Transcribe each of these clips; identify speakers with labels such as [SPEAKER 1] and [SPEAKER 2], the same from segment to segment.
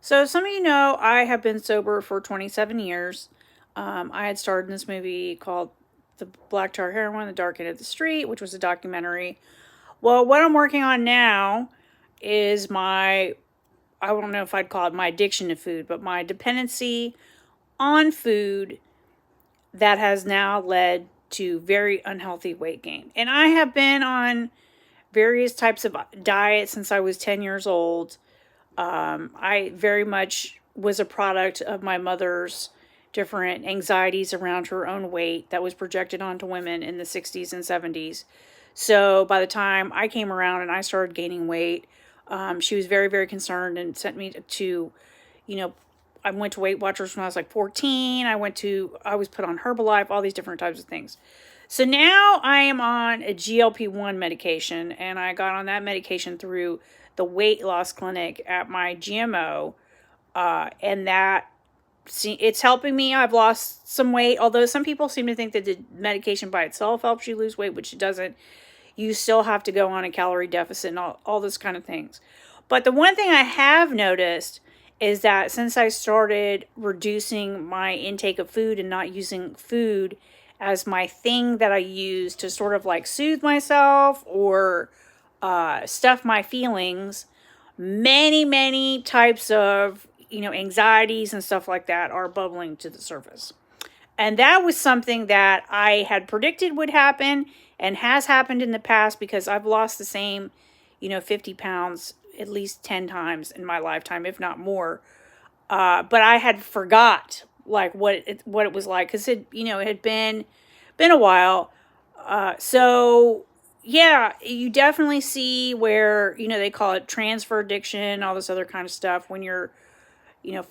[SPEAKER 1] So, some of you know I have been sober for 27 years. I had starred in this movie called The Black Tar Heroin, The Dark End of the Street, which was a documentary. Well, what I'm working on now is I don't know if I'd call it my addiction to food, but my dependency on food that has now led to very unhealthy weight gain. And I have been on various types of diets since I was 10 years old. I very much was a product of my mother's different anxieties around her own weight that was projected onto women in the 60s and 70s. So by the time I came around and I started gaining weight, she was very, very concerned and sent me to, you know, I went to Weight Watchers when I was like 14. I was put on Herbalife, all these different types of things. So now I am on a GLP-1 medication, and I got on that medication through the weight loss clinic at my GMO, and it's helping me. I've lost some weight, although some people seem to think that the medication by itself helps you lose weight, which it doesn't. You still have to go on a calorie deficit and all those kind of things. But the one thing I have noticed is that since I started reducing my intake of food and not using food as my thing that I use to sort of like soothe myself or stuff my feelings, many types of, anxieties and stuff like that are bubbling to the surface. And that was something that I had predicted would happen and has happened in the past because I've lost the same, 50 pounds at least 10 times in my lifetime, if not more. But I had forgot like what it was like because it had been a while. So yeah, you definitely see where, they call it transfer addiction, all this other kind of stuff. When you're,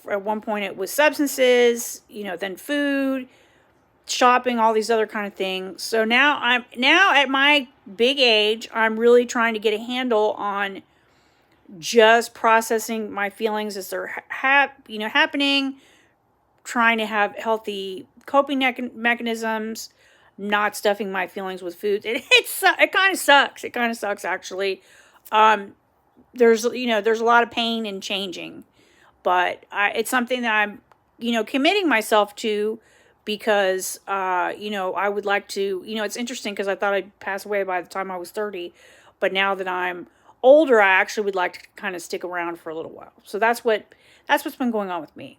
[SPEAKER 1] at one point it was substances, then food, shopping, all these other kind of things. So now at my big age, I'm really trying to get a handle on just processing my feelings as they're happening, trying to have healthy coping mechanisms, not stuffing my feelings with food. It kind of sucks. It kind of sucks actually. Um, there's a lot of pain in changing, but it's something that I'm committing myself to because I would like to. It's interesting because I thought I'd pass away by the time I was 30, but now that I'm older, I actually would like to kind of stick around for a little while. So that's what's been going on with me.